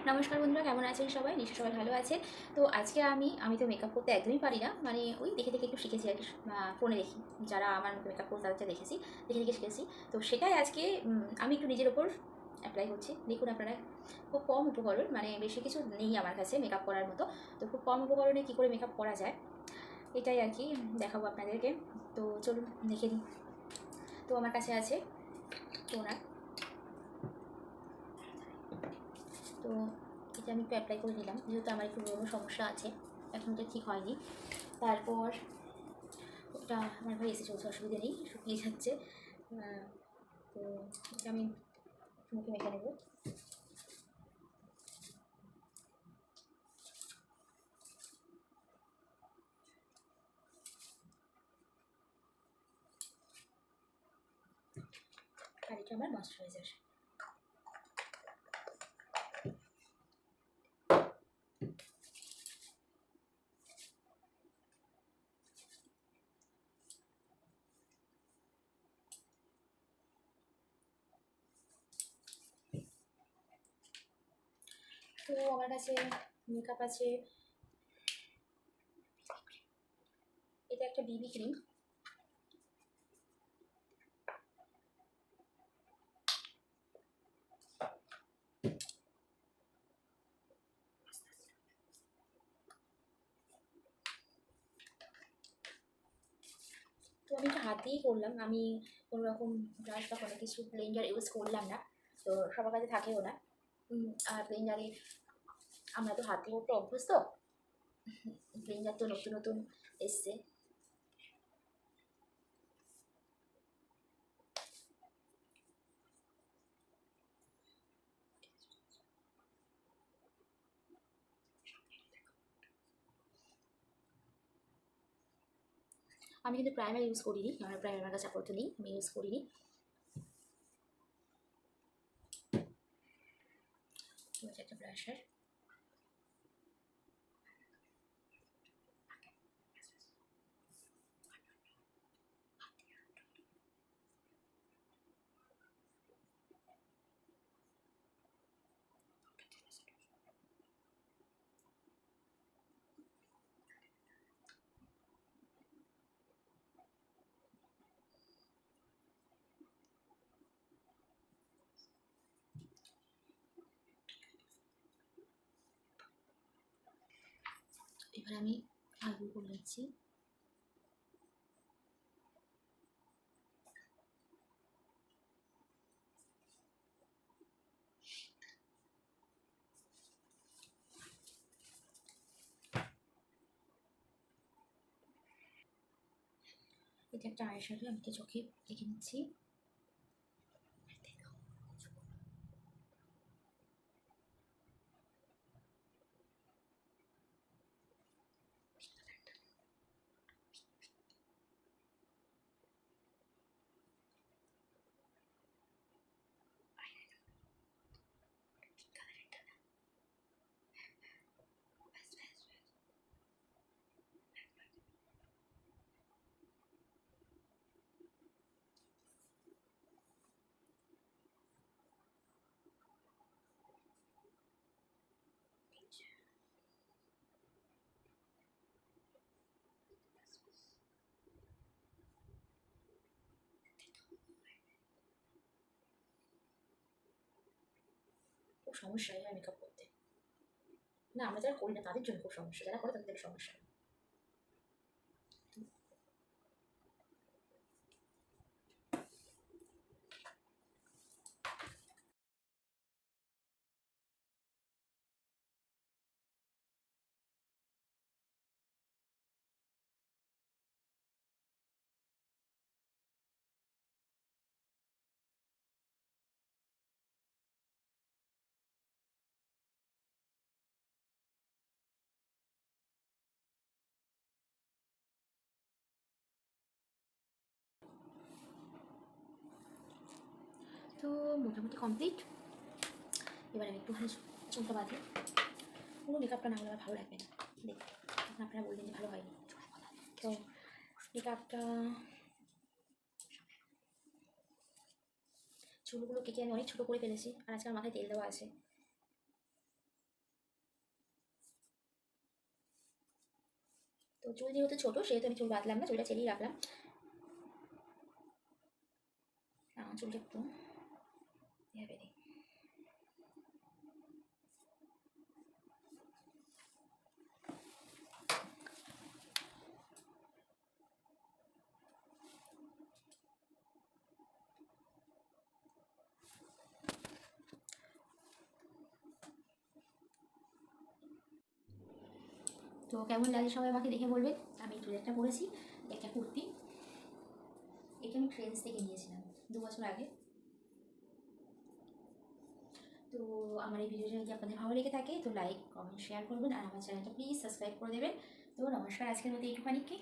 নমস্কার বন্ধুরা, কেমন আছেন সবাই? নিশ্চয়ই সবাই ভালো আছেন। তো আজকে আমি তো মেকআপ করতে একদমই পারি না, মানে ওই দেখে দেখে একটু শিখেছি আর কি। ফোনে দেখি যারা আমার মতো মেকআপ করে তাদেরকে দেখেছি, দেখে দেখে শিখেছি। তো সেটাই আজকে আমি একটু নিজের ওপর অ্যাপ্লাই করছি। দেখুন আপনারা, খুব কম উপকরণ, মানে বেশি কিছু নেই আমার কাছে মেকআপ করার মতো। তো খুব কম উপকরণে কী করে মেকআপ করা যায় এটাই আর কি দেখাবো আপনাদেরকে। তো চলুন দেখে নিই। তো আমার কাছে আছে টোনার। তো এটা আমি একটু অ্যাপ্লাই করে নিলাম, যেহেতু আমার একটু ব্রণ সমস্যা আছে, এখন এটা ঠিক হয়নি। তারপর ওটা আমার ভাই এসে চলছে, অসুবিধা নেই, শুকিয়ে যাচ্ছে। তো এটা আমি মুখে মেখে নেব। আর এটা আমার ময়শ্চারাইজার। তো আমার কাছে মেকআপ আছে, এটা একটা বিবি ক্রিম। তো আমি এটা হাত দিয়েই করলাম, আমি কোনো রকম ব্রাশ বা কোনো কিছু ব্লেন্ডার ইউজ করলাম না। তো সবার কাছে থাকেও না। আর ব্লেন্ডারে আমরা তো হাত দিয়ে করতে অভ্যস্ত, ব্লেন্ডার তো নতুন নতুন এসছে। আমি কিন্তু প্রাইমার ইউজ করিনি, আমার প্রাইমার আমার কাছে আপাতত নেই, আমি ইউজ করিনি। একটা ব্রাশার, এবার আমি আলু করে নিচ্ছি। এটা একটা আয়ের সাথে আমি চোখে রেখে নিচ্ছি। খুব সমস্যা হয় মেকআপ করতে। না, আমরা যারা করি না তাদের জন্য খুব সমস্যা, যারা করে তাদের জন্য সমস্যা। তো মোটামুটি কমপ্লিট। এবার আমি একটুখানি চুলটা বাঁধি। পুরো মেকআপটা না হলে আমার ভালো লাগবে না দেখতে, তখন আপনারা বলবেন যে ভালো হয়নি। তো মেকআপটা, চুলগুলো কেটে আমি অনেক ছোটো করে ফেলেছি, আর আজকে আমার মাথায় তেল দেওয়া আছে। তো চুল যেহেতু ছোটো সেহেতু আমি চুল বাঁধলাম না, চুলটা ছেড়েই রাখলাম। চুলটা একটু এভাবে দিই। তো কেমন লাগে সবাই আমাকে দেখে বলবেন। আমি চুলেরটা পরেছি একটা কুর্তি, এটা আমি ট্রেন্ডস থেকে নিয়েছিলাম 2 বছর আগে। তো আমার এই ভিডিওটা যদি আপনাদের ভালো লেগে থাকে তো লাইক কমেন্ট শেয়ার করবেন, আর আমার চ্যানেলটা প্লিজ সাবস্ক্রাইব করে দেবেন। তো নমস্কার, আজকের মতো এইটুখানি কি।